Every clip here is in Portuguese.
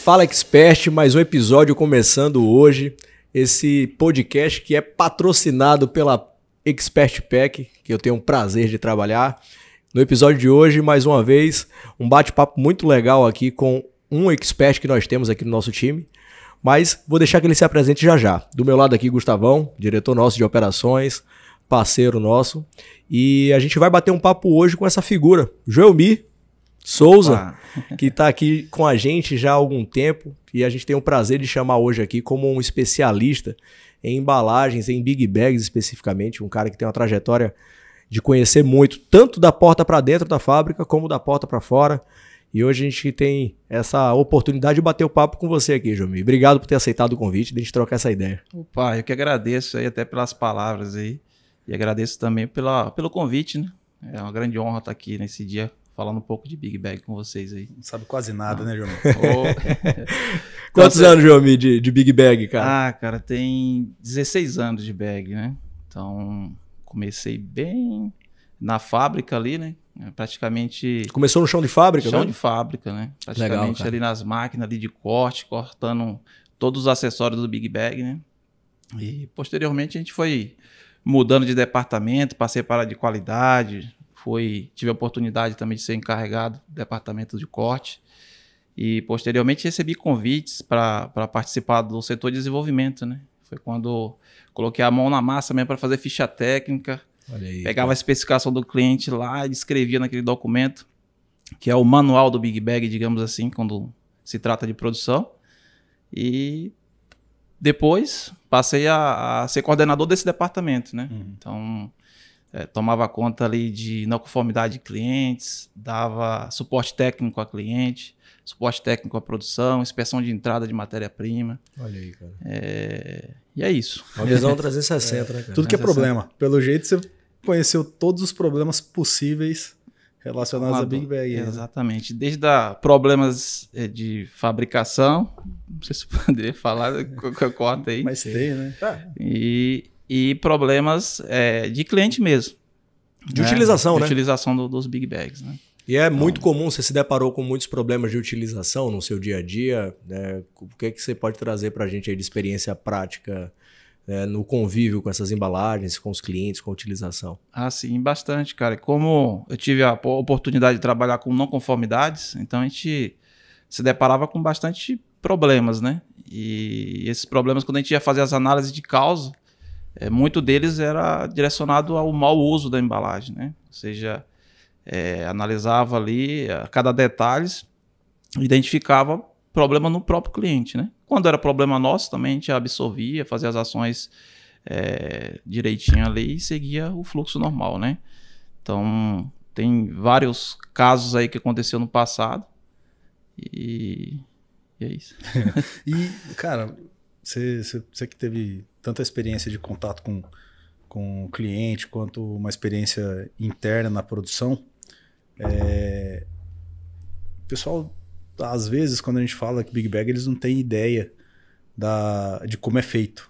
Fala Expert, mais um episódio começando hoje. Esse podcast que é patrocinado pela Expert Pack, que eu tenho o prazer de trabalhar. No episódio de hoje, mais uma vez, um bate-papo muito legal aqui com um expert que nós temos aqui no nosso time. Mas vou deixar que ele se apresente já já. Do meu lado aqui, Gustavão, diretor nosso de operações, parceiro nosso. E a gente vai bater um papo hoje com essa figura, Joelmir Souza, que está aqui com a gente já há algum tempo. E a gente tem o prazer de chamar hoje aqui como um especialista em embalagens, em big bags especificamente. Um cara que tem uma trajetória de conhecer muito, tanto da porta para dentro da fábrica, como da porta para fora. E hoje a gente tem essa oportunidade de bater o papo com você aqui, Joelmir. Obrigado por ter aceitado o convite, de a gente trocar essa ideia. Opa, eu que agradeço aí até pelas palavras aí. E agradeço também pelo convite, né? É uma grande honra estar aqui nesse dia falando um pouco de Big Bag com vocês aí. Não sabe quase nada, né, Joelmir? Quantos anos, Joelmir, de Big Bag, cara? Ah, cara, tem 16 anos de bag, né? Então, comecei bem na fábrica ali, né? Praticamente... Começou no chão de fábrica, chão né? de fábrica, né? Praticamente Legal, ali nas máquinas ali de corte, cortando todos os acessórios do Big Bag, né? E posteriormente a gente foi mudando de departamento, passei para a área de qualidade, tive a oportunidade também de ser encarregado do departamento de corte e posteriormente recebi convites para participar do setor de desenvolvimento, né? Foi quando coloquei a mão na massa mesmo para fazer ficha técnica. Olha aí, pegava a especificação do cliente lá e escrevia naquele documento, que é o manual do Big Bag, digamos assim, quando se trata de produção. E depois passei a ser coordenador desse departamento, né? Então, tomava conta ali de não conformidade de clientes, dava suporte técnico a cliente, suporte técnico à produção, inspeção de entrada de matéria-prima. Olha aí, cara. E é isso. Uma visão 360, né, cara? Tudo que é problema. Pelo jeito, você conheceu todos os problemas possíveis relacionados a Big Bag. Exatamente. Desde problemas de fabricação, não sei se poderia falar, corta aí. Mas tem, né? E problemas de cliente mesmo. De utilização, né? De utilização dos Big Bags, né? E é muito comum, você se deparou com muitos problemas de utilização no seu dia a dia, né? O que você pode trazer para a gente aí de experiência prática, no convívio com essas embalagens, com os clientes, com a utilização? Ah, sim, bastante, cara. Como eu tive a oportunidade de trabalhar com não conformidades, então a gente se deparava com bastante problemas, né? E esses problemas, quando a gente ia fazer as análises de causa, muito deles era direcionado ao mau uso da embalagem, né? Ou seja, analisava ali a cada detalhe, identificava problema no próprio cliente, né? Quando era problema nosso, também a gente absorvia, fazia as ações direitinho ali e seguia o fluxo normal, né? Então, tem vários casos aí que aconteceu no passado e é isso. E, cara, você que teve tanta experiência de contato com o cliente, quanto uma experiência interna na produção, o pessoal, às vezes, quando a gente fala que Big Bag, eles não têm ideia de como é feito,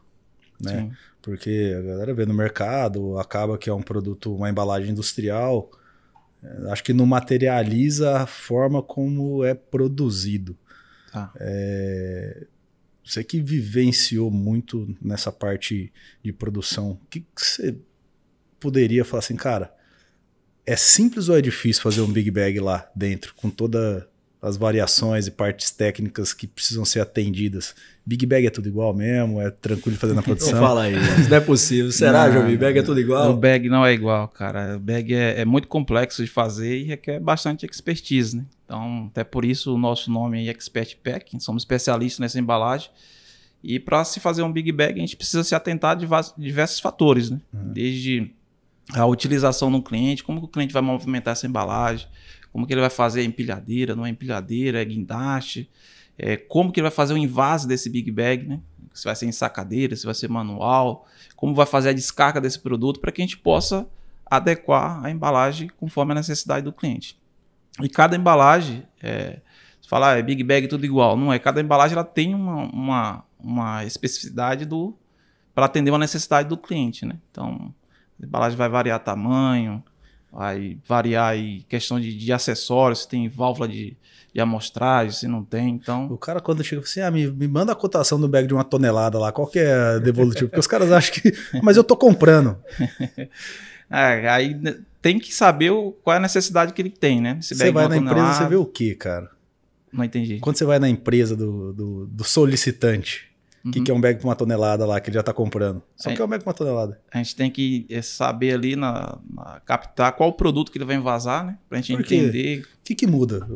né? Sim. Porque a galera vê no mercado, acaba que é um produto, uma embalagem industrial, acho que não materializa a forma como é produzido. Você que vivenciou muito nessa parte de produção, o que você poderia falar assim, cara, é simples ou é difícil fazer um Big Bag lá dentro, com todas as variações e partes técnicas que precisam ser atendidas? Big Bag é tudo igual mesmo? É tranquilo de fazer na produção? Não fala aí, isso não é possível. Será, João? Big Bag é tudo igual? O bag não é igual, cara. O bag é muito complexo de fazer e requer bastante expertise, né? Então, até por isso o nosso nome é Expert Pack, somos especialistas nessa embalagem. E para se fazer um Big Bag, a gente precisa se atentar a diversos fatores, né? Desde a utilização no cliente, como que o cliente vai movimentar essa embalagem, como que ele vai fazer a empilhadeira, não é empilhadeira, é guindaste, como que ele vai fazer o invase desse Big Bag, né? Se vai ser em sacadeira, se vai ser manual, como vai fazer a descarga desse produto para que a gente possa adequar a embalagem conforme a necessidade do cliente. E cada embalagem, você fala, Big Bag tudo igual, não é? Cada embalagem ela tem uma especificidade para atender uma necessidade do cliente, né? Então, a embalagem vai variar tamanho, vai variar aí questão de acessórios, se tem válvula de amostragem, se não tem, então... O cara quando chega assim, me manda a cotação do bag de 1 tonelada lá, qual que é a devolutiva? Porque os caras acham que... Mas eu tô comprando. Aí tem que saber qual é a necessidade que ele tem, né? Você vai na empresa, você vê o quê, cara? Não entendi. Quando você vai na empresa do solicitante, o que é um bag para 1 tonelada lá que ele já tá comprando? Só que é um bag para 1 tonelada. A gente tem que saber ali, captar qual o produto que ele vai envasar, né? Pra gente entender. O que muda?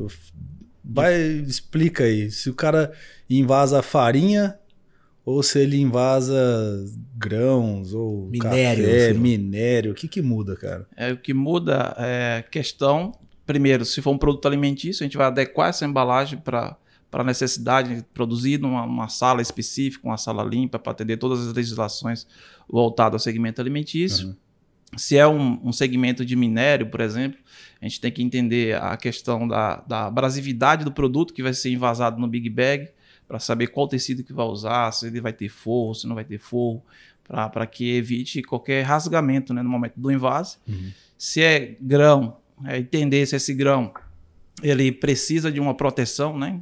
Explica aí. Se o cara invasa farinha ou se ele invasa grãos ou minério, café, minério, o que muda, cara? O que muda é questão... Primeiro, se for um produto alimentício, a gente vai adequar essa embalagem para a necessidade de produzir numa sala específica, uma sala limpa, para atender todas as legislações voltadas ao segmento alimentício. Uhum. Se é um segmento de minério, por exemplo, a gente tem que entender a questão da abrasividade do produto que vai ser envasado no Big Bag, para saber qual tecido que vai usar, se ele vai ter forro, se não vai ter forro, para que evite qualquer rasgamento, né, no momento do envase. Uhum. Se é grão, entender se esse grão ele precisa de uma proteção, né?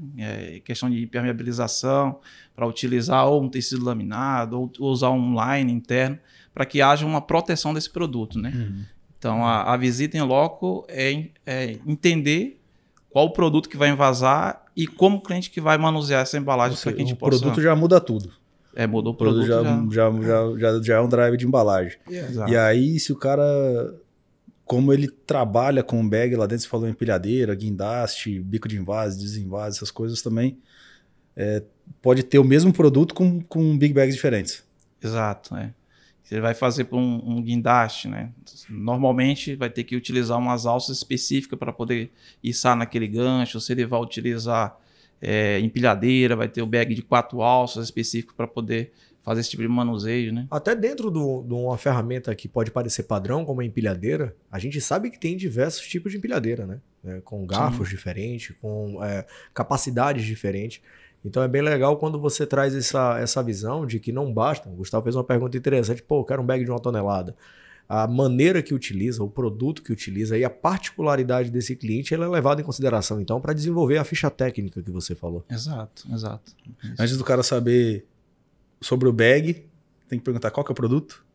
Questão de impermeabilização, para utilizar ou um tecido laminado ou usar um line interno para que haja uma proteção desse produto, né? Uhum. Então a visita em loco é entender qual o produto que vai envasar e como o cliente que vai manusear essa embalagem para que a gente possa... O produto já muda tudo. Mudou o produto já é um drive de embalagem. Exato. E aí se o cara... Como ele trabalha com o bag lá dentro, você falou empilhadeira, guindaste, bico de invase, desenvase, essas coisas também, pode ter o mesmo produto com big bags diferentes. Exato, Você vai fazer para um guindaste, né? Normalmente vai ter que utilizar umas alças específicas para poder içar naquele gancho. Se ele vai utilizar empilhadeira, vai ter o bag de 4 alças específico para poder fazer esse tipo de manuseio, né? Até dentro de uma ferramenta que pode parecer padrão, como a empilhadeira, a gente sabe que tem diversos tipos de empilhadeira, né? Com garfos diferentes, com capacidades diferentes. Então é bem legal quando você traz essa visão de que não basta. O Gustavo fez uma pergunta interessante. Eu quero um bag de 1 tonelada. A maneira que utiliza, o produto que utiliza e a particularidade desse cliente ela é levada em consideração, então, para desenvolver a ficha técnica que você falou. Exato. Isso. Antes do cara saber sobre o bag, tem que perguntar qual que é o produto,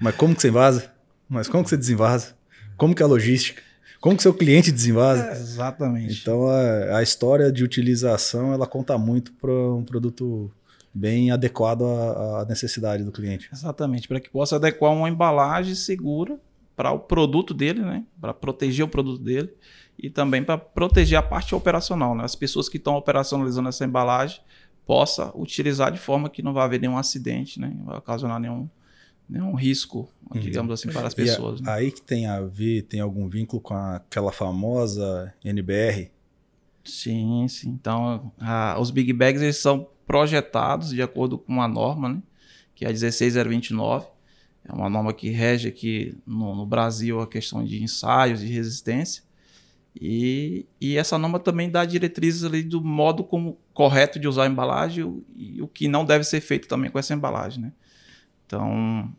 mas como que você invasa, mas como que você desenvasa, como que é a logística, como que seu cliente desenvasa. Exatamente. Então a história de utilização ela conta muito para um produto bem adequado à necessidade do cliente. Exatamente, para que possa adequar uma embalagem segura para o produto dele, né? Para proteger o produto dele e também para proteger a parte operacional, né? As pessoas que estão operacionalizando essa embalagem possa utilizar de forma que não vai haver nenhum acidente, né? Não vai ocasionar nenhum risco, digamos assim, para as pessoas. Né? Aí que tem a ver, tem algum vínculo com aquela famosa NBR? Sim. Então, os Big Bags eles são projetados de acordo com uma norma, né? Que é a 16029. É uma norma que rege aqui no Brasil a questão de ensaios de resistência. E essa norma também dá diretrizes ali do modo correto de usar a embalagem e o que não deve ser feito também com essa embalagem, né? Então,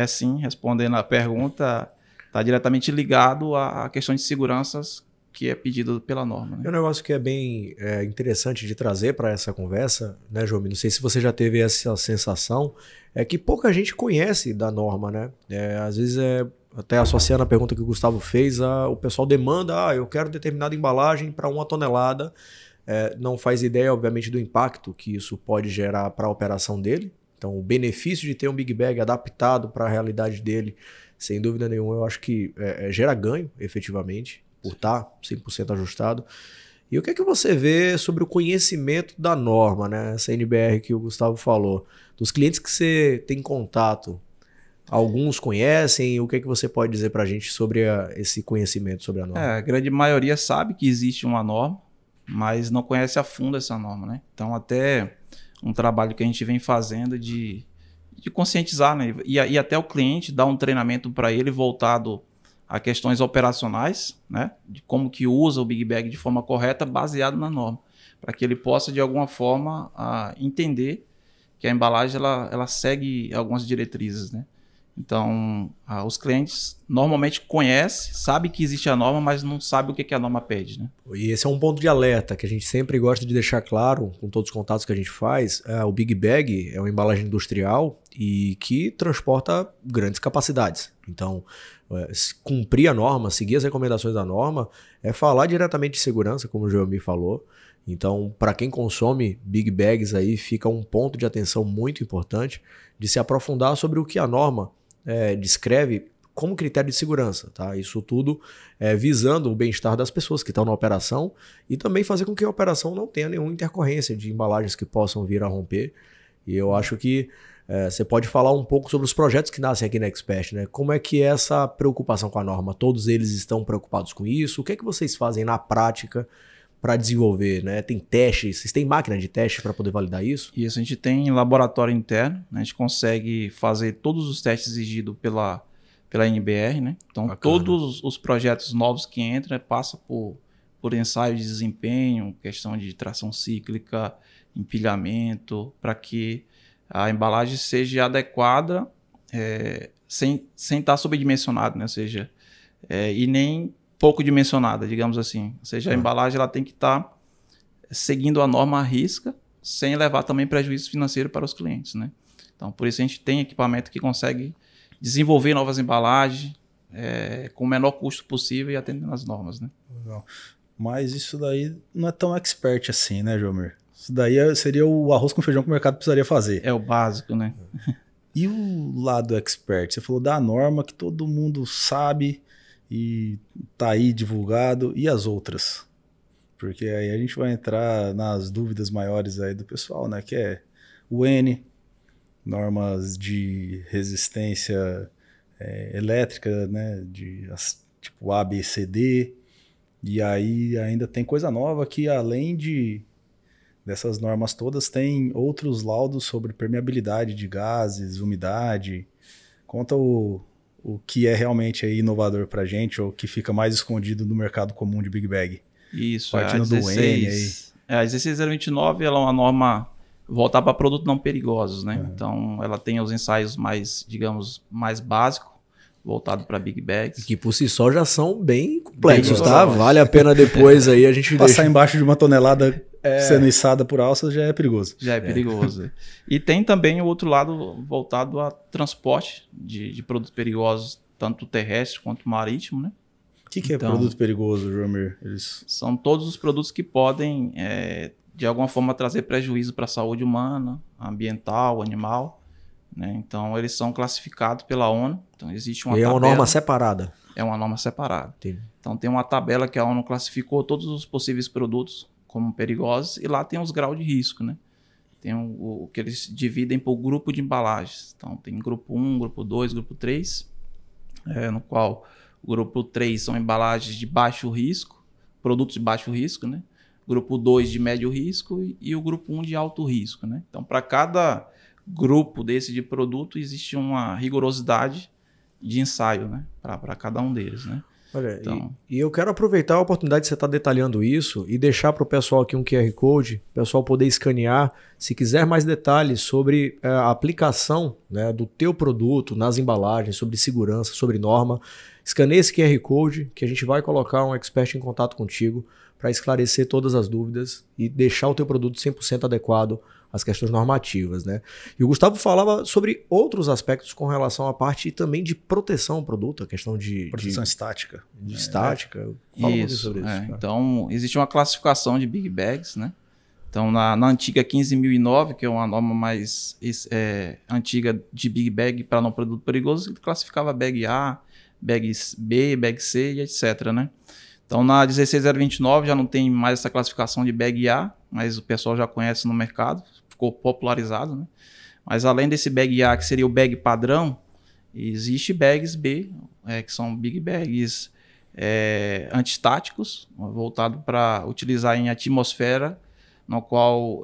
sim, respondendo a pergunta, está diretamente ligado à questão de seguranças que é pedido pela norma. Né? É um negócio que é bem interessante de trazer para essa conversa, né, João? Não sei se você já teve essa sensação, é que pouca gente conhece da norma, né? Às vezes até associando a pergunta que o Gustavo fez, o pessoal demanda, eu quero determinada embalagem para 1 tonelada, não faz ideia, obviamente, do impacto que isso pode gerar para a operação dele. Então, o benefício de ter um Big Bag adaptado para a realidade dele, sem dúvida nenhuma, eu acho que gera ganho, efetivamente, por estar 100% ajustado. E o que é que você vê sobre o conhecimento da norma, né? Essa NBR que o Gustavo falou, dos clientes que você tem contato, alguns conhecem, o que é que você pode dizer para a gente sobre esse conhecimento sobre a norma? A grande maioria sabe que existe uma norma, mas não conhece a fundo essa norma, né? Então, até um trabalho que a gente vem fazendo de conscientizar, né? E até o cliente dar um treinamento para ele voltado a questões operacionais, né? De como que usa o Big Bag de forma correta, baseado na norma, para que ele possa, de alguma forma, entender que a embalagem ela segue algumas diretrizes, né? Então, Os clientes normalmente conhecem, sabem que existe a norma, mas não sabem o que a norma pede, né? E esse é um ponto de alerta que a gente sempre gosta de deixar claro com todos os contatos que a gente faz. O Big Bag é uma embalagem industrial e que transporta grandes capacidades. Então, cumprir a norma, seguir as recomendações da norma, é falar diretamente de segurança, como o Joelmir falou. Então, para quem consome Big Bags aí, fica um ponto de atenção muito importante de se aprofundar sobre o que a norma descreve como critério de segurança, tá? Isso tudo visando o bem-estar das pessoas que estão na operação e também fazer com que a operação não tenha nenhuma intercorrência de embalagens que possam vir a romper. E eu acho que você pode falar um pouco sobre os projetos que nascem aqui na Expert, né? Como é que é essa preocupação com a norma? Todos eles estão preocupados com isso? O que é que vocês fazem na prática para desenvolver, né? Tem testes? Vocês têm máquina de teste para poder validar isso? Isso, a gente tem laboratório interno, né? A gente consegue fazer todos os testes exigidos pela NBR, né? Então, bacana. Todos os projetos novos que entram passam por ensaio de desempenho, questão de tração cíclica, empilhamento, para que a embalagem seja adequada sem estar subdimensionada, né? Ou seja, e nem pouco dimensionada, digamos assim. Ou seja, a embalagem ela tem que estar seguindo a norma à risca, sem levar também prejuízo financeiro para os clientes, né? Então, por isso a gente tem equipamento que consegue desenvolver novas embalagens com o menor custo possível e atendendo às normas, né? Legal. Mas isso daí não é tão expert assim, né, Joelmir? Isso daí seria o arroz com feijão que o mercado precisaria fazer. É o básico, né? E o lado expert? Você falou da norma que todo mundo sabe e tá aí divulgado. E as outras? Porque aí a gente vai entrar nas dúvidas maiores aí do pessoal, né? Que é o N, normas de resistência elétrica, né? Tipo A, B, C, D. E aí ainda tem coisa nova que além dessas normas todas tem outros laudos sobre permeabilidade de gases, umidade. Conta o que é realmente aí inovador pra gente ou que fica mais escondido no mercado comum de Big Bag. Isso, partindo do N aí. A 16029 ela é uma norma voltada para produtos não perigosos, né? Então ela tem os ensaios mais, digamos, mais básicos, voltado para Big Bags. Que por si só já são bem complexos, tá? Vale a pena depois aí a gente passar embaixo de uma tonelada sendo içada por alça já é perigoso. Já é perigoso. E tem também o outro lado voltado a transporte de produtos perigosos, tanto terrestre quanto marítimo, né? O que é produto perigoso, Joelmir? São todos os produtos que podem, de alguma forma, trazer prejuízo para a saúde humana, ambiental, animal, né? Então, eles são classificados pela ONU. Então, existe uma tabela. É uma norma separada? É uma norma separada. Entendi. Então, tem uma tabela que a ONU classificou todos os possíveis produtos como perigosos e lá tem os graus de risco, né? Tem o que eles dividem por grupo de embalagens. Então, tem grupo 1, grupo 2, grupo 3, no qual o grupo 3 são embalagens de baixo risco, produtos de baixo risco, né? Grupo 2 de médio risco e o grupo 1 de alto risco, né? Então, para cada grupo desse de produto, existe uma rigorosidade de ensaio, né? Para cada um deles, né? Olha, então, e eu quero aproveitar a oportunidade de você estar detalhando isso e deixar para o pessoal aqui um QR Code, o pessoal poder escanear, se quiser mais detalhes sobre a aplicação, né, do teu produto nas embalagens, sobre segurança, sobre norma, escaneie esse QR Code que a gente vai colocar um expert em contato contigo para esclarecer todas as dúvidas e deixar o teu produto 100% adequado às questões normativas, né? E o Gustavo falava sobre outros aspectos com relação à parte também de proteção ao produto, a questão de proteção estática. De estática. Fala um pouquinho sobre isso. Então, existe uma classificação de Big Bags, né? Então, na antiga 15.009, que é uma norma mais antiga de Big Bag para não produto perigoso, ele classificava Bag A, Bag B, Bag C e etc, né? Então, na 16029 já não tem mais essa classificação de Bag A, mas o pessoal já conhece no mercado, ficou popularizado, né? Mas além desse Bag A, que seria o bag padrão, existe Bags B, que são Big Bags antistáticos, voltado para utilizar em atmosfera, no qual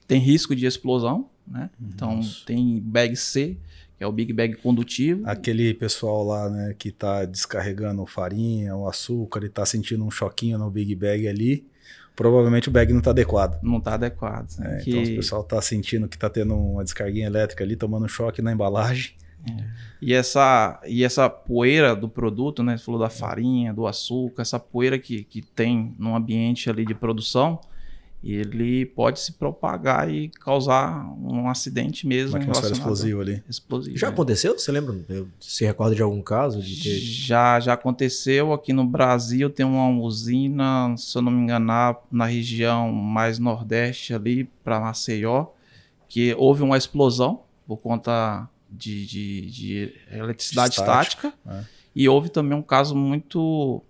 tem risco de explosão, né? Então, tem Bag C, que é o Big Bag condutivo. Aquele pessoal lá, né, que tá descarregando farinha, o açúcar e tá sentindo um choquinho no Big Bag ali, provavelmente o bag não tá adequado. Não tá adequado. Então o pessoal tá sentindo que tá tendo uma descarguinha elétrica ali, tomando um choque na embalagem. E essa poeira do produto, né? Você falou da farinha, do açúcar, essa poeira que tem num ambiente ali de produção, ele pode se propagar e causar um acidente mesmo. Uma atmosfera explosiva ali. Explosivo, Já aconteceu? Você lembra? Se recorda de algum caso? Já aconteceu aqui no Brasil, tem uma usina, se eu não me engano, na região mais nordeste ali, para Maceió, que houve uma explosão por conta de eletricidade estática. E houve também um caso muito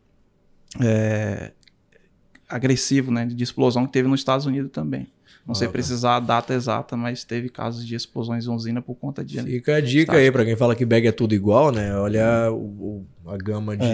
agressivo, né, de explosão que teve nos Estados Unidos também. Não sei precisar a data exata, mas teve casos de explosões em usina por conta de... Fica a dica aí para quem fala que bag é tudo igual, né? Olha a gama de...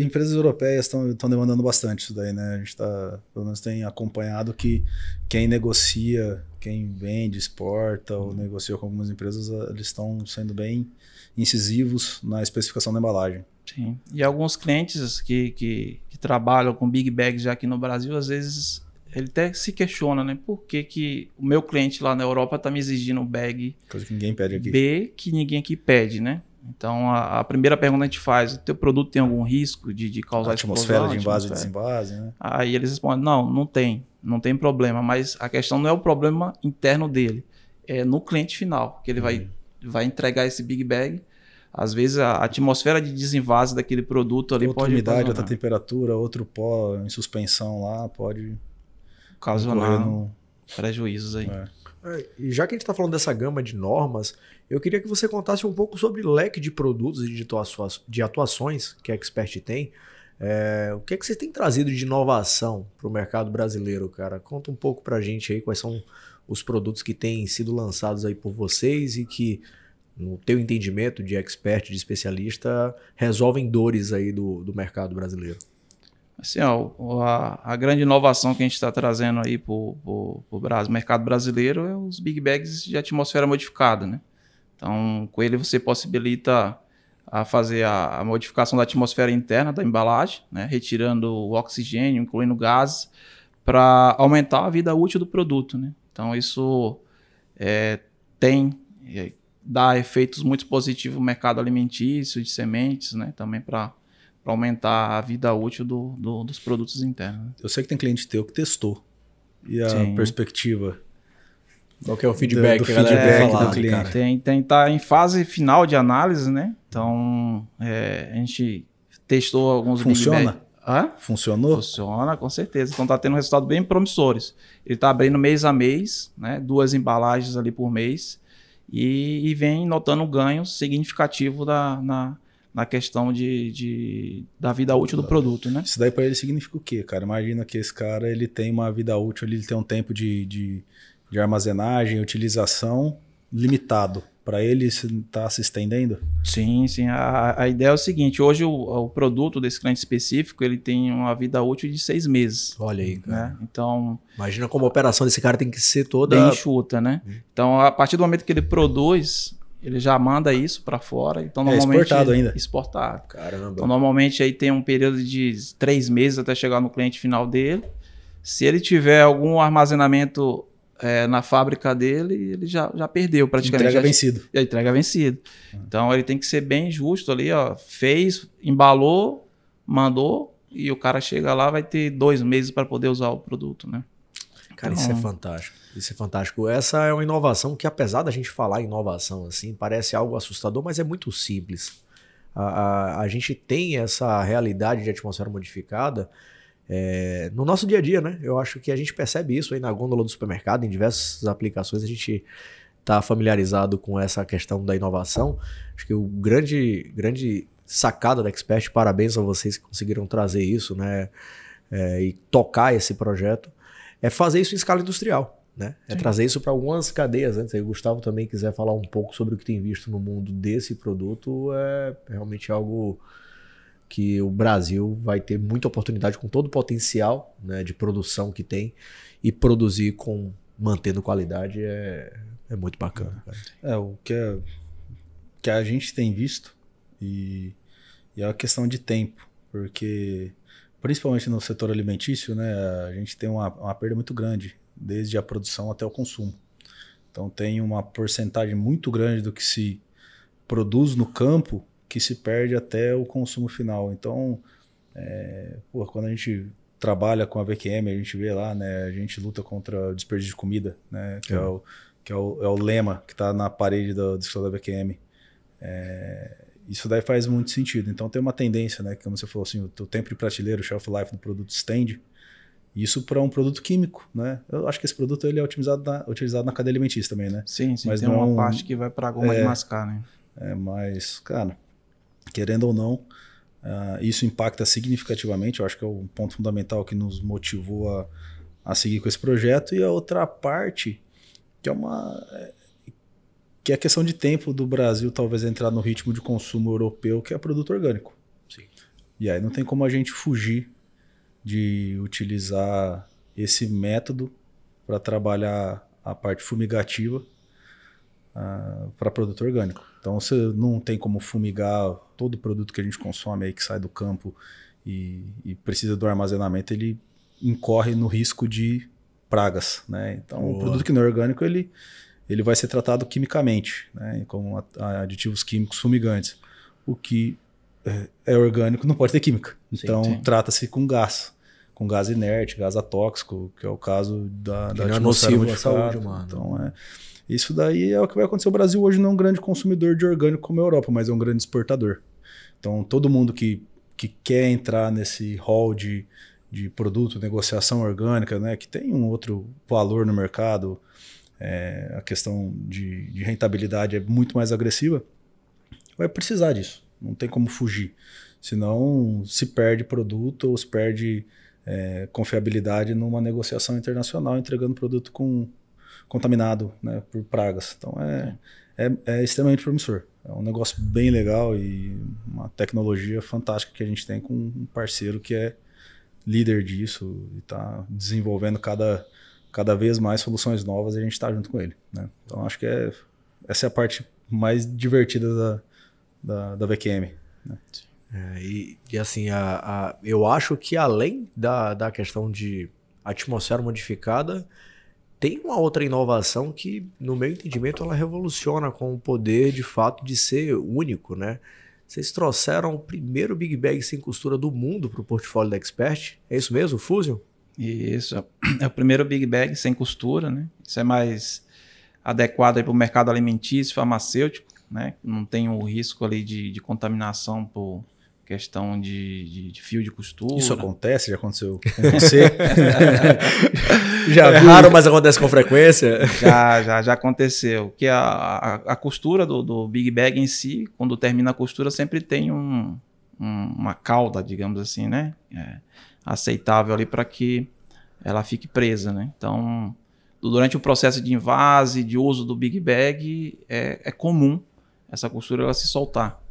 Empresas europeias estão demandando bastante isso daí, né? A gente pelo menos tem acompanhado que quem negocia, quem vende, exporta ou negocia com algumas empresas, eles estão sendo bem incisivos na especificação da embalagem. Sim. E alguns clientes que trabalham com big bags já aqui no Brasil, às vezes ele até se questiona, né? Por que o meu cliente lá na Europa está me exigindo um bag coisa que ninguém pede aqui. B que ninguém aqui pede, né? Então a primeira pergunta que a gente faz: o teu produto tem algum risco de causar atmosfera de invase e desinvase, né? Aí eles respondem: não tem problema, mas a questão não é o problema interno dele, é no cliente final, que ele vai entregar esse big bag. Às vezes a atmosfera de desinvase daquele produto ali outra umidade, outra temperatura, outro pó em suspensão lá pode ocasionar prejuízos aí. E já que a gente está falando dessa gama de normas, eu queria que você contasse um pouco sobre o leque de produtos e de atuações que a Expert tem. O que é que você tem trazido de inovação para o mercado brasileiro, cara? Conta um pouco para a gente aí quais são os produtos que têm sido lançados aí por vocês e que, no teu entendimento de expert, de especialista, resolvem dores aí do mercado brasileiro. Assim, a grande inovação que a gente está trazendo aí para o mercado brasileiro é os big bags de atmosfera modificada, né? Então, com ele você possibilita a fazer a modificação da atmosfera interna da embalagem, né? Retirando o oxigênio, incluindo gases, para aumentar a vida útil do produto, né? Então, isso dá efeitos muito positivos no mercado alimentício, de sementes, né? Também para aumentar a vida útil dos produtos internos. Eu sei que tem cliente teu que testou. E a perspectiva? Qual que é o feedback do feedback do cliente? Tá em fase final de análise, né? Então, a gente testou alguns Funciona? Funcionou? Funciona, com certeza. Então, tá tendo resultados bem promissores. Ele tá abrindo mês a mês, né? 2 embalagens ali por mês. E vem notando um ganho significativo na questão da vida útil do produto, né? Isso daí para ele significa o quê, cara? Imagina que esse cara ele tem uma vida útil, ele tem um tempo de armazenagem, utilização limitado. Para ele está se estendendo? Sim. A ideia é o seguinte: hoje o produto desse cliente específico ele tem uma vida útil de 6 meses. Olha aí, cara. Né? Então, imagina como a operação desse cara tem que ser toda... bem enxuta, né? Então, a partir do momento que ele produz, ele já manda isso para fora. Então, normalmente, exportado ainda? Exportado. Caramba. Então, normalmente aí tem um período de 3 meses até chegar no cliente final dele. Se ele tiver algum armazenamento na fábrica dele, ele já perdeu praticamente. Entrega vencido. Já entrega vencido. Então ele tem que ser bem justo ali, ó. Fez, embalou, mandou e o cara chega lá, vai ter 2 meses para poder usar o produto, né? Cara, isso é fantástico. Isso é fantástico. Essa é uma inovação que, apesar da gente falar em inovação assim, parece algo assustador, mas é muito simples. A gente tem essa realidade de atmosfera modificada no nosso dia a dia, né? Eu acho que a gente percebe isso aí na gôndola do supermercado, em diversas aplicações a gente está familiarizado com essa questão da inovação. Acho que o grande sacada da Expert, parabéns a vocês que conseguiram trazer isso, né? E tocar esse projeto, é fazer isso em escala industrial, né? É trazer isso para algumas cadeias, né? Se o Gustavo também quiser falar um pouco sobre o que tem visto no mundo desse produto, é realmente algo que o Brasil vai ter muita oportunidade com todo o potencial, né, de produção que tem, e produzir mantendo qualidade é muito bacana. Cara. O que a gente tem visto e é uma questão de tempo, porque principalmente no setor alimentício, né, a gente tem uma perda muito grande, desde a produção até o consumo. Então tem uma porcentagem muito grande do que se produz no campo que se perde até o consumo final. Então, quando a gente trabalha com a VQM, a gente vê lá, né, a gente luta contra o desperdício de comida, né, que é o lema que está na parede do escritório da VQM. Isso daí faz muito sentido. Então tem uma tendência, né, que como você falou assim, o tempo de prateleira, o shelf life do produto estende. Isso para um produto químico, né? Eu acho que esse produto ele é utilizado na cadeia alimentícia também, né? Sim, mas tem uma parte que vai para a goma de mascar, né? Mas, cara, querendo ou não, isso impacta significativamente. Eu acho que é o ponto fundamental que nos motivou a seguir com esse projeto. E a outra parte, que é a questão de tempo do Brasil talvez entrar no ritmo de consumo europeu, que é produto orgânico. Sim. E aí não tem como a gente fugir de utilizar esse método para trabalhar a parte fumigativa para produto orgânico. Então você não tem como fumigar todo produto que a gente consome aí que sai do campo e precisa do armazenamento, ele incorre no risco de pragas, né? Então o produto que não é orgânico ele vai ser tratado quimicamente, né, com aditivos químicos fumigantes. O que é orgânico não pode ter química. Então trata-se com gás inerte, gás atóxico, que é o caso da atmosfera modificada. Então isso daí é o que vai acontecer. O Brasil hoje não é um grande consumidor de orgânico como a Europa, mas é um grande exportador. Então todo mundo que quer entrar nesse hall de produto, negociação orgânica, né, que tem um outro valor no mercado, a questão de rentabilidade é muito mais agressiva, vai precisar disso. Não tem como fugir. Senão se perde produto ou se perde confiabilidade numa negociação internacional entregando produto contaminado, né, por pragas. Então é extremamente promissor. É um negócio bem legal e uma tecnologia fantástica que a gente tem com um parceiro que é líder disso e está desenvolvendo cada vez mais soluções novas e a gente está junto com ele, né? Então acho que essa é a parte mais divertida da VQM, né? E assim, eu acho que além da questão de atmosfera modificada, tem uma outra inovação que, no meu entendimento, ela revoluciona com o poder, de fato, de ser único, né? Vocês trouxeram o primeiro Big Bag sem costura do mundo para o portfólio da Expert. É isso mesmo, Fusion? Isso, é o primeiro Big Bag sem costura, né? Isso é mais adequado para o mercado alimentício, farmacêutico, né? Não tem o risco ali de contaminação por questão de fio de costura. Isso acontece? Já aconteceu com você? É raro, mas acontece com frequência? Já aconteceu. Que a costura do Big Bag em si, quando termina a costura, sempre tem uma cauda, digamos assim, né? Aceitável ali para que ela fique presa, né? Então, durante o processo de invase, de uso do Big Bag, é comum essa costura ela se soltar,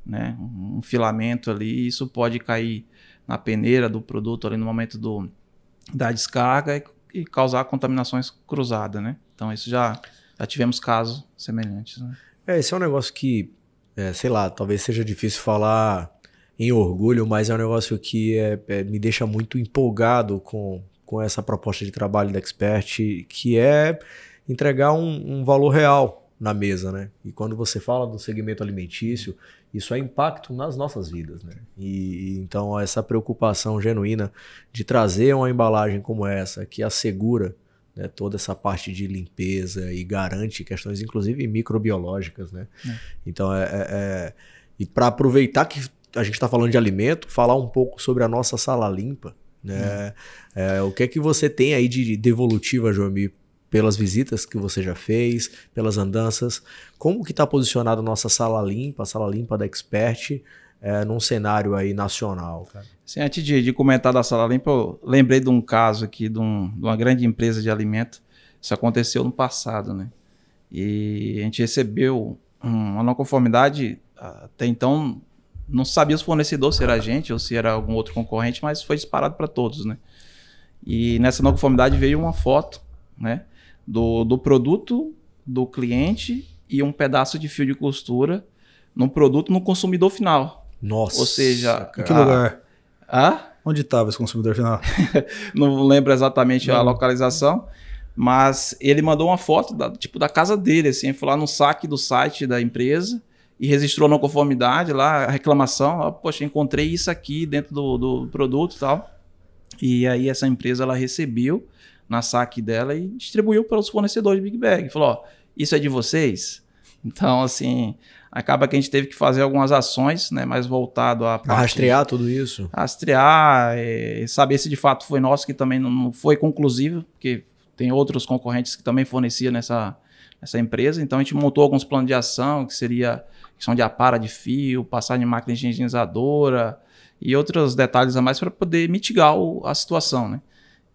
né? Um filamento ali, isso pode cair na peneira do produto ali no momento da descarga e causar contaminações cruzadas, né? Então, isso já tivemos casos semelhantes, né? Esse é um negócio que, sei lá, talvez seja difícil falar em orgulho, mas é um negócio que me deixa muito empolgado com essa proposta de trabalho da Expert, que é entregar um valor real na mesa, né? E quando você fala do segmento alimentício, isso é impacto nas nossas vidas, né? E então essa preocupação genuína de trazer uma embalagem como essa, que assegura, né, toda essa parte de limpeza e garante questões, inclusive microbiológicas, né? Então e para aproveitar que a gente está falando de alimento, falar um pouco sobre a nossa sala limpa, né? O que é que você tem aí de devolutiva, Joamir, pelas visitas que você já fez, pelas andanças? Como que está posicionada a nossa sala limpa da Expert, num cenário aí nacional, cara? Sim, antes de comentar da sala limpa, eu lembrei de um caso aqui de uma grande empresa de alimento. Isso aconteceu no passado, né? E a gente recebeu uma não conformidade, até então não sabia se o fornecedor se era a gente ou se era algum outro concorrente, mas foi disparado para todos, né? E nessa não conformidade veio uma foto, né, do produto do cliente e um pedaço de fio de costura no produto no consumidor final. Nossa. Ou seja, em que lugar? Onde estava esse consumidor final? Não lembro exatamente a localização, mas ele mandou uma foto da casa dele, assim, foi lá no saque do site da empresa e registrou não conformidade lá, a reclamação, ó, poxa, encontrei isso aqui dentro do produto e tal. E aí essa empresa ela recebeu na saque dela e distribuiu para os fornecedores de Big Bag. Falou, ó, isso é de vocês? Então, assim, acaba que a gente teve que fazer algumas ações, né, mais voltado a rastrear tudo isso. Rastrear, saber se de fato foi nosso, que também não foi conclusivo, porque tem outros concorrentes que também forneciam nessa empresa. Então, a gente montou alguns planos de ação, que seria questão de apara de fio, passagem de máquina higienizadora e outros detalhes a mais para poder mitigar a situação, né?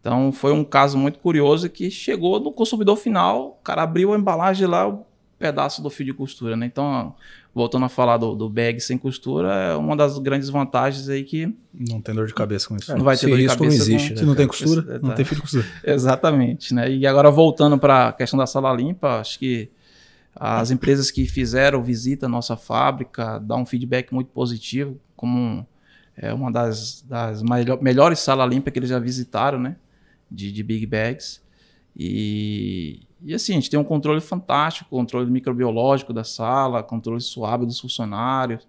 Então, foi um caso muito curioso que chegou no consumidor final, o cara abriu a embalagem lá, o pedaço do fio de costura, né? Então, voltando a falar do bag sem costura, é uma das grandes vantagens aí que... Não tem dor de cabeça com isso. Não vai ter dor de cabeça. Não existe, né? Se não tem costura, não tem fio de costura. Exatamente, né? E agora, voltando para a questão da sala limpa, acho que as empresas que fizeram visita à nossa fábrica dão um feedback muito positivo, como uma das melhores salas limpas que eles já visitaram, né? De Big Bags. E assim, a gente tem um controle fantástico, controle microbiológico da sala, controle suave dos funcionários.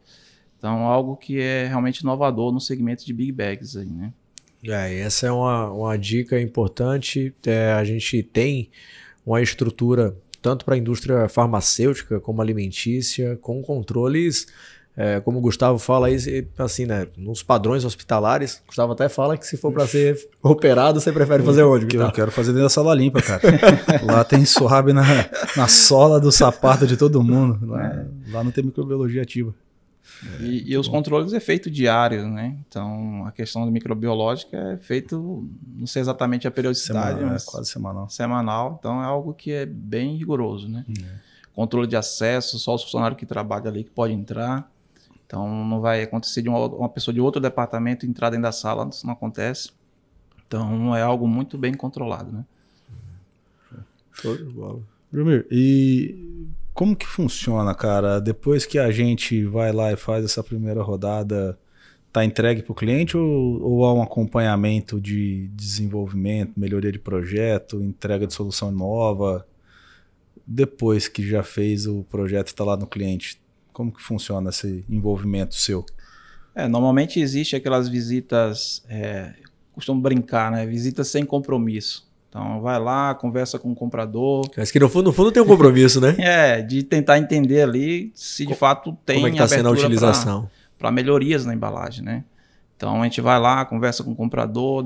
Então, algo que é realmente inovador no segmento de Big Bags aí, né? Essa é uma dica importante. A gente tem uma estrutura tanto para a indústria farmacêutica como alimentícia, com controles, como o Gustavo fala aí, assim, né, nos padrões hospitalares. O Gustavo até fala que se for para ser operado, você prefere fazer onde? Que eu quero fazer dentro da sala limpa, cara. Lá tem suave na sola do sapato de todo mundo. Lá não tem microbiologia ativa. E os controles é feito diários, né? Então, a questão da microbiológica é feito, não sei exatamente a periodicidade, mas quase semanal. Semanal, então é algo que é bem rigoroso, né? Controle de acesso, só os funcionários que trabalham ali que podem entrar. Então, não vai acontecer de uma pessoa de outro departamento entrar dentro da sala, isso não acontece. Então, é algo muito bem controlado, né? Show de bola. Jomir, e como que funciona, cara? Depois que a gente vai lá e faz essa primeira rodada, tá entregue para o cliente ou há um acompanhamento de desenvolvimento, melhoria de projeto, entrega de solução nova? Depois que já fez o projeto e está lá no cliente, como que funciona esse envolvimento seu? Normalmente existe aquelas visitas, costumo brincar, né? Visitas sem compromisso. Então, vai lá, conversa com o comprador. Mas que no fundo tem um compromisso, né? De tentar entender ali se de fato tem como é que tá sendo a utilização para melhorias na embalagem, né? Então, a gente vai lá, conversa com o comprador,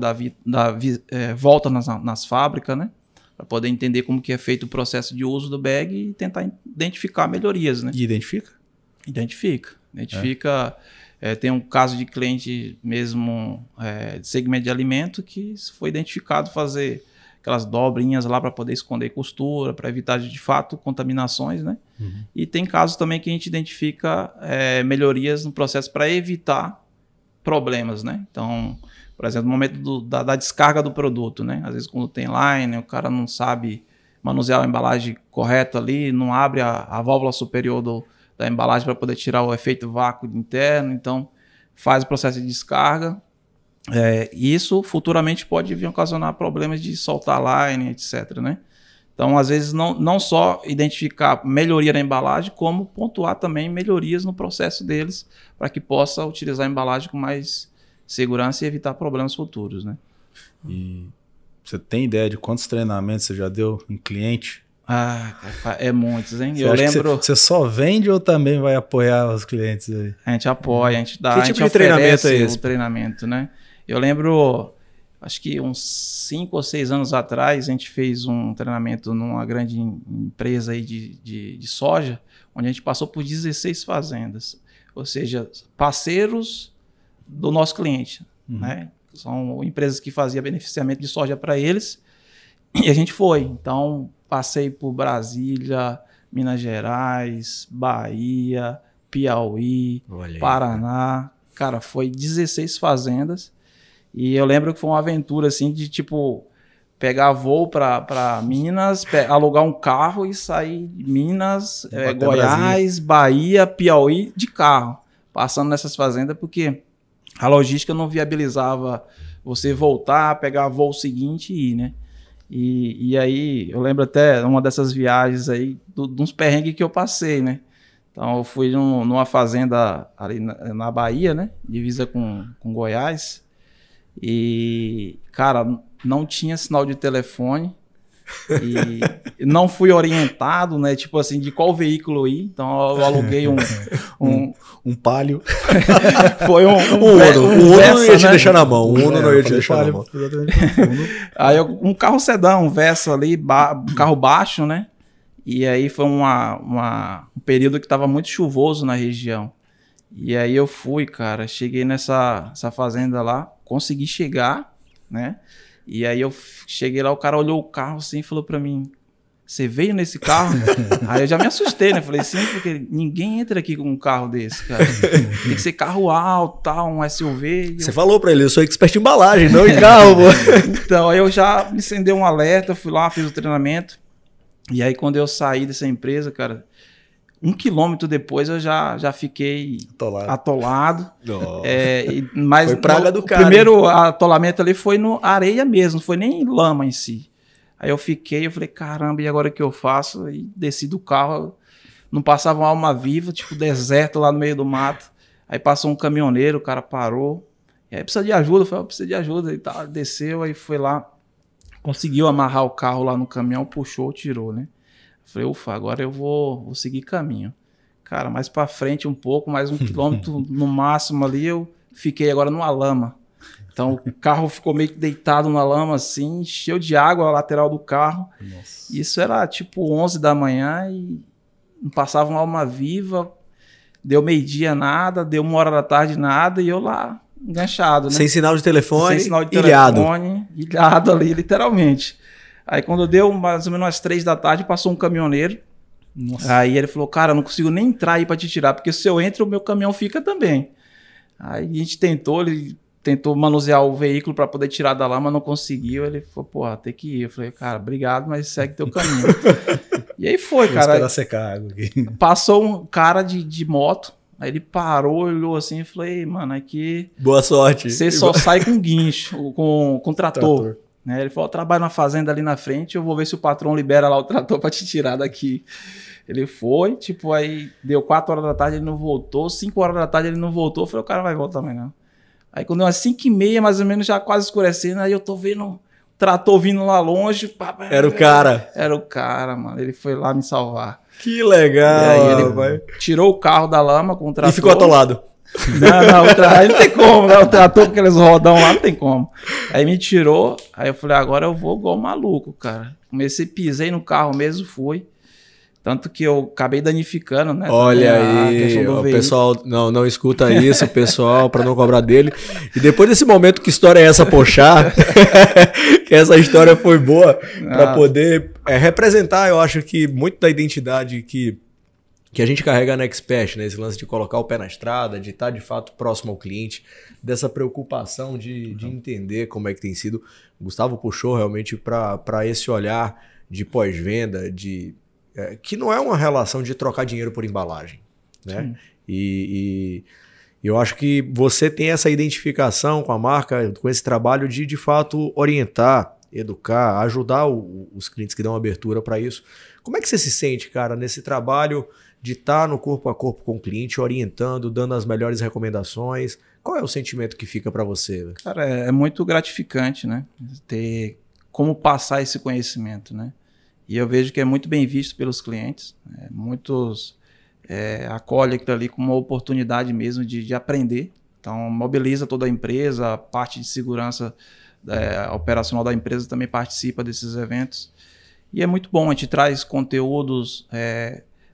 volta nas fábricas, né? Para poder entender como que é feito o processo de uso do bag e tentar identificar melhorias, né? E identifica? Identifica. Tem um caso de cliente mesmo de segmento de alimento que foi identificado fazer aquelas dobrinhas lá para poder esconder costura, para evitar de fato contaminações, né? E tem casos também que a gente identifica melhorias no processo para evitar problemas, né? Então, por exemplo, no momento da descarga do produto, né? Às vezes quando tem line, o cara não sabe manusear a embalagem correta ali, não abre a válvula superior da embalagem para poder tirar o efeito vácuo interno, então faz o processo de descarga. Isso futuramente pode vir a ocasionar problemas de soltar line, etc, né? Então, às vezes, não só identificar melhoria na embalagem, como pontuar também melhorias no processo deles, para que possa utilizar a embalagem com mais segurança e evitar problemas futuros, né? E você tem ideia de quantos treinamentos você já deu em cliente? Muitos, hein? Eu lembro. Você só vende ou também vai apoiar os clientes aí? A gente apoia, a gente dá. Que tipo de treinamento é esse? O treinamento, né? Eu lembro, acho que uns 5 ou 6 anos atrás, a gente fez um treinamento numa grande empresa aí de soja, onde a gente passou por 16 fazendas. Ou seja, parceiros do nosso cliente, né? São empresas que faziam beneficiamento de soja para eles. E a gente foi. Então, passei por Brasília, Minas Gerais, Bahia, Piauí, Paraná. Cara, foi 16 fazendas. E eu lembro que foi uma aventura, assim, de, tipo, pegar voo para Minas, alugar um carro e sair de Minas, Goiás, Bahia, Piauí, de carro. Passando nessas fazendas, porque a logística não viabilizava você voltar, pegar voo seguinte e ir, né? E aí, eu lembro até uma dessas viagens aí, de uns perrengues que eu passei, né? Então eu fui numa fazenda ali na Bahia, né? Divisa com Goiás. E, cara, não tinha sinal de telefone. E não fui orientado, né? Tipo assim, de qual veículo ir. Então eu aluguei um Palio. Foi um Uno. O Uno não ia te deixar na mão. O Uno não ia te deixar na mão. Aí um carro sedã, um Versa ali, um carro baixo, né? E aí foi um período que tava muito chuvoso na região. E aí eu fui, cara, cheguei nessa fazenda lá, consegui chegar, né? E aí eu cheguei lá, o cara olhou o carro assim e falou pra mim, você veio nesse carro? Aí eu já me assustei, né? Falei, sim, porque ninguém entra aqui com um carro desse, cara. Tem que ser carro alto, tal, um SUV. Você falou pra ele, eu sou expert em embalagem, não em carro, pô. Então, aí eu já me acendei um alerta, fui lá, fiz o treinamento. E aí quando eu saí dessa empresa, cara, 1 quilômetro depois eu já fiquei atolado. Mas foi praga do cara. O primeiro atolamento ali foi no areia mesmo, não foi nem lama em si. Aí eu falei, caramba, e agora o que eu faço? E desci do carro, não passava uma alma viva, tipo deserto lá no meio do mato. Aí passou um caminhoneiro, o cara parou. E aí, precisa de ajuda? Eu falei, precisa de ajuda. E tal, desceu, aí foi lá, conseguiu amarrar o carro lá no caminhão, puxou, tirou, né? Falei, ufa, agora eu vou seguir caminho. Cara, mais pra frente um pouco, mais 1 quilômetro no máximo ali, eu fiquei agora numa lama. Então o carro ficou meio que deitado na lama assim, encheu de água a lateral do carro. Nossa. Isso era tipo 11 da manhã e não passava uma alma viva. Deu meio-dia nada, deu 1 hora da tarde nada e eu lá enganchado, né? Sem sinal de telefone, sem sinal de telefone, ilhado ali, literalmente. Aí quando deu mais ou menos umas 3 da tarde, passou um caminhoneiro. Nossa. Aí ele falou, cara, eu não consigo nem entrar aí pra te tirar, porque se eu entro, o meu caminhão fica também. Aí a gente ele tentou manusear o veículo para poder tirar da lama, não conseguiu. Ele falou, porra, tem que ir. Eu falei, cara, obrigado, mas segue teu caminho. E aí foi, cara. Vou esperar secar a água aqui. Passou um cara de moto, aí ele parou, olhou assim e falei, mano, aqui... Boa sorte. Você só sai com guincho, com trator. Né? Ele falou, trabalho na fazenda ali na frente, eu vou ver se o patrão libera lá o trator para te tirar daqui. Ele foi, tipo, aí deu 4 horas da tarde, ele não voltou, 5 horas da tarde ele não voltou, eu falei, o cara vai voltar mais não. Aí quando deu umas 5h30, mais ou menos, já quase escurecendo, aí eu tô vendo o trator vindo lá longe. Era o cara. Era o cara, mano. Ele foi lá me salvar. Que legal. E aí ele tirou o carro da lama com o trator. E ficou atolado. Não, aí não tem como, né? O trator com aqueles rodão lá não tem como. Aí me tirou, aí eu falei, agora eu vou igual maluco, cara. Comecei, pisei no carro mesmo, fui. Tanto que eu acabei danificando, né? Olha aí, o pessoal não escuta isso, pessoal, para não cobrar dele. E depois desse momento, que história é essa, Pochá? Que essa história foi boa para poder representar, eu acho que muito da identidade que a gente carrega na Expert, né? Esse lance de colocar o pé na estrada, de estar de fato próximo ao cliente, dessa preocupação de entender como é que tem sido. O Gustavo puxou realmente para esse olhar de pós-venda, que não é uma relação de trocar dinheiro por embalagem, né? E eu acho que você tem essa identificação com a marca, com esse trabalho de fato orientar, educar, ajudar os clientes que dão abertura para isso. Como é que você se sente, cara, nesse trabalho de estar no corpo a corpo com o cliente, orientando, dando as melhores recomendações? Qual é o sentimento que fica para você? Cara, é muito gratificante, né? Ter como passar esse conhecimento, né? E eu vejo que é muito bem visto pelos clientes. Muitos acolhem aquilo ali como uma oportunidade mesmo de aprender. Então, mobiliza toda a empresa, a parte de segurança operacional da empresa também participa desses eventos. E é muito bom, a gente traz conteúdos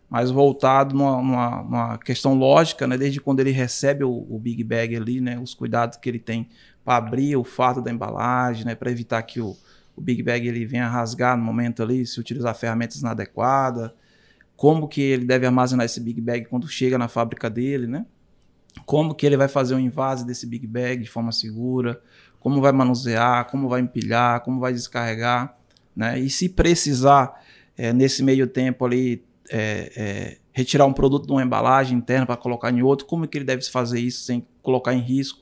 mais voltados numa questão lógica, né? Desde quando ele recebe o Big Bag ali, né? Os cuidados que ele tem para abrir o fato da embalagem, né? Para evitar que o Big Bag ele venha rasgar no momento ali, se utilizar ferramentas inadequadas, como que ele deve armazenar esse Big Bag quando chega na fábrica dele, né? Como que ele vai fazer o invase desse Big Bag de forma segura, como vai manusear, como vai empilhar, como vai descarregar, né? E se precisar, nesse meio tempo ali, retirar um produto de uma embalagem interna para colocar em outro, como que ele deve fazer isso sem colocar em risco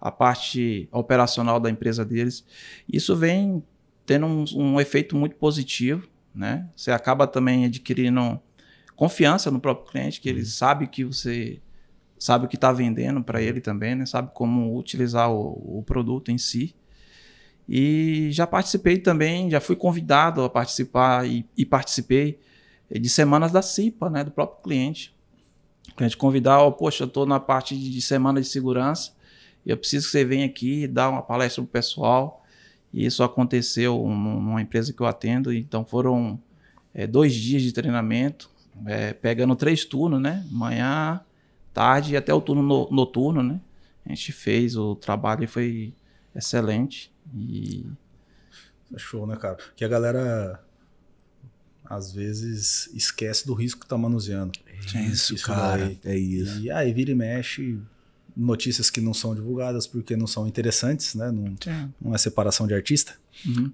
a parte operacional da empresa deles? Isso vem tendo um efeito muito positivo, né? Você acaba também adquirindo confiança no próprio cliente, que ele sabe que você sabe o que está vendendo para ele também, né? Sabe como utilizar o produto em si. E já participei também, já fui convidado a participar e participei de semanas da CIPA, né? Do próprio cliente. O cliente convidar, poxa, eu estou na parte de semana de segurança e eu preciso que você venha aqui dar uma palestra para o pessoal. E isso aconteceu numa empresa que eu atendo, então foram 2 dias de treinamento, pegando 3 turnos, né? Manhã, tarde e até o turno noturno, né? A gente fez o trabalho e foi excelente. E... Show, né, cara? Que a galera às vezes esquece do risco que tá manuseando. Isso, cara. Daí. É isso. E aí vira e mexe notícias que não são divulgadas porque não são interessantes, né? Não é separação de artista.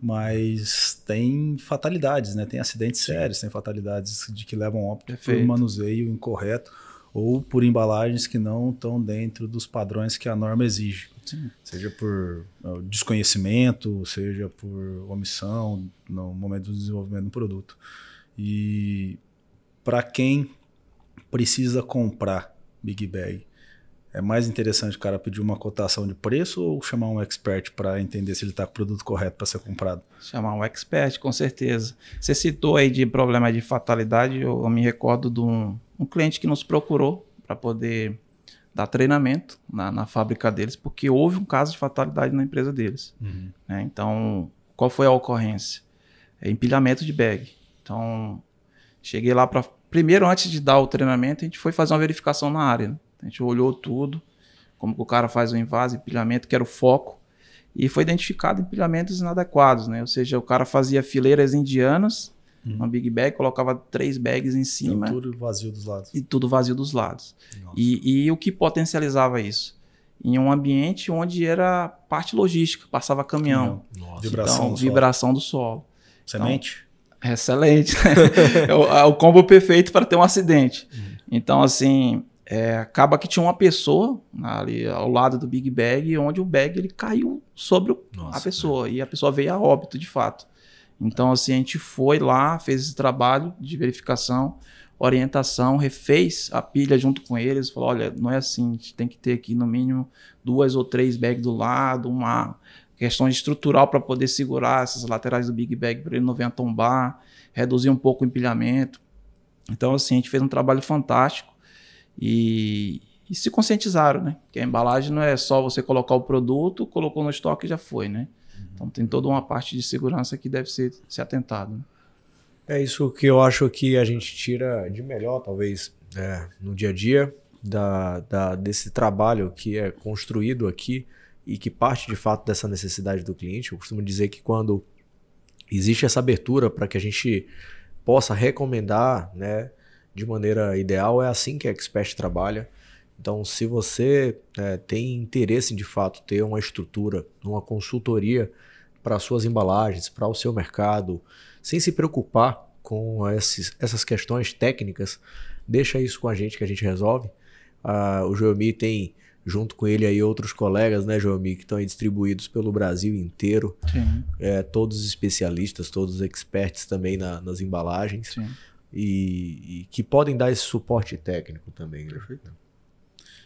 Mas tem fatalidades, né? Tem acidentes sérios, tem fatalidades de que levam óbito por manuseio incorreto ou por embalagens que não estão dentro dos padrões que a norma exige. Sim. Seja por desconhecimento, seja por omissão no momento do desenvolvimento do produto. E para quem precisa comprar Big Bag, é mais interessante o cara pedir uma cotação de preço ou chamar um expert para entender se ele está com o produto correto para ser comprado? Chamar um expert, com certeza. Você citou aí de problema de fatalidade, eu me recordo de um cliente que nos procurou para poder dar treinamento na fábrica deles, porque houve um caso de fatalidade na empresa deles. Né? Então, qual foi a ocorrência? Empilhamento de bag. Então, cheguei lá para... Primeiro, antes de dar o treinamento, a gente foi fazer uma verificação na área, né? A gente olhou tudo, como que o cara faz o invase, empilhamento, que era o foco, e foi identificado empilhamentos inadequados, né? Ou seja, o cara fazia fileiras indianas, uma Big Bag, colocava 3 bags em cima. Então, tudo vazio dos lados. E tudo vazio dos lados. E o que potencializava isso? Em um ambiente onde era parte logística, passava caminhão. Vibração do solo. Semente? Então, excelente. É o combo perfeito para ter um acidente. Então, assim... acaba que tinha uma pessoa ali ao lado do Big Bag, onde o bag ele caiu sobre a pessoa, e a pessoa veio a óbito de fato. Então assim, a gente foi lá, fez esse trabalho de verificação, orientação, refez a pilha junto com eles, falou, olha, não é assim, a gente tem que ter aqui no mínimo 2 ou 3 bags do lado, uma questão estrutural para poder segurar essas laterais do Big Bag para ele não venha tombar, reduzir um pouco o empilhamento. Então assim, a gente fez um trabalho fantástico. E se conscientizaram, né? Que a embalagem não é só você colocar o produto, colocou no estoque e já foi, né? Então tem toda uma parte de segurança que deve ser atentado. Né? É isso que eu acho que a gente tira de melhor, talvez, no dia a dia, desse trabalho que é construído aqui e que parte de fato dessa necessidade do cliente. Eu costumo dizer que quando existe essa abertura para que a gente possa recomendar, né? De maneira ideal, é assim que a Expert trabalha. Então, se você tem interesse em, de fato, ter uma estrutura, uma consultoria para suas embalagens, para o seu mercado, sem se preocupar com essas questões técnicas, deixa isso com a gente que a gente resolve. O Joelmi tem, junto com ele, aí outros colegas, né, Joelmi, que estão aí distribuídos pelo Brasil inteiro. Todos especialistas, todos experts também nas embalagens. Sim. E que podem dar esse suporte técnico também. Perfeito.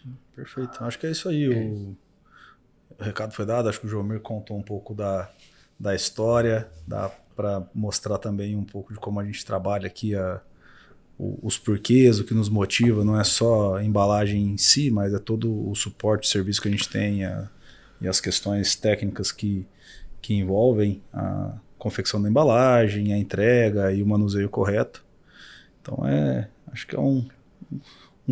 Né? Perfeito. Acho que é isso aí. O recado foi dado. Acho que o Joelmir contou um pouco da história. Dá para mostrar também um pouco de como a gente trabalha aqui, os porquês, o que nos motiva. Não é só a embalagem em si, mas é todo o suporte, o serviço que a gente tem e as questões técnicas que envolvem a confecção da embalagem, a entrega e o manuseio correto. Então acho que é um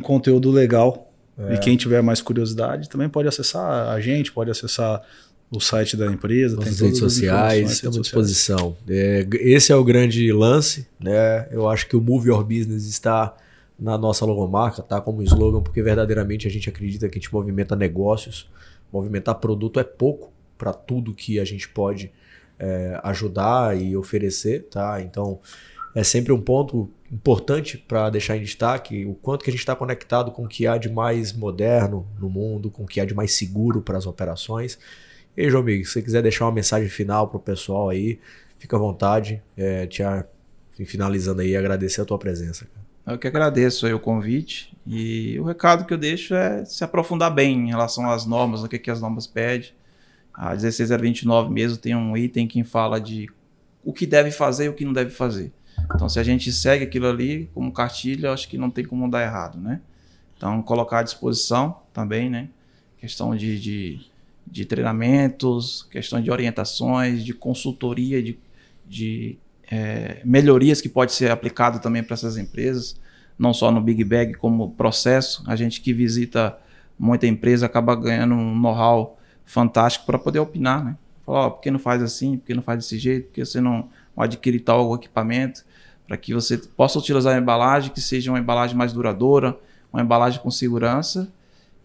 conteúdo legal. E quem tiver mais curiosidade também pode acessar a gente, pode acessar o site da empresa. Nossas redes sociais, estamos à disposição. Esse é o grande lance, né? Eu acho que o Move Your Business está na nossa logomarca, tá como slogan, porque verdadeiramente a gente acredita que a gente movimenta negócios. Movimentar produto é pouco para tudo que a gente pode ajudar e oferecer, tá? Então é sempre um ponto importante para deixar em destaque o quanto que a gente está conectado com o que há de mais moderno no mundo, com o que há de mais seguro para as operações. E aí, João Miguel, se você quiser deixar uma mensagem final para o pessoal aí, fica à vontade. Finalizando aí, agradecer a tua presença. Eu que agradeço aí o convite e o recado que eu deixo é se aprofundar bem em relação às normas, o que as normas pedem. A 16029 mesmo tem um item que fala de o que deve fazer e o que não deve fazer. Então, se a gente segue aquilo ali como cartilha, eu acho que não tem como dar errado, né? Então, colocar à disposição também, né? Questão de treinamentos, questão de orientações, de consultoria, de melhorias que pode ser aplicado também para essas empresas, não só no Big Bag como processo. A gente que visita muita empresa acaba ganhando um know-how fantástico para poder opinar, né? Falar, por que não faz assim, por que não faz desse jeito, por que você não adquire tal equipamento, para que você possa utilizar a embalagem, que seja uma embalagem mais duradoura, uma embalagem com segurança,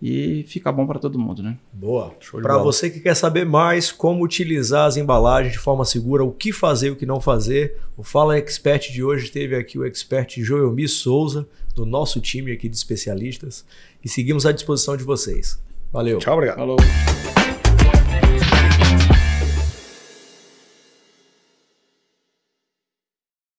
e fica bom para todo mundo, né? Boa. Para você que quer saber mais como utilizar as embalagens de forma segura, o que fazer e o que não fazer, o Fala Expert de hoje teve aqui o expert Joelmi Souza, do nosso time aqui de especialistas, e seguimos à disposição de vocês. Valeu. Tchau, obrigado. Falou.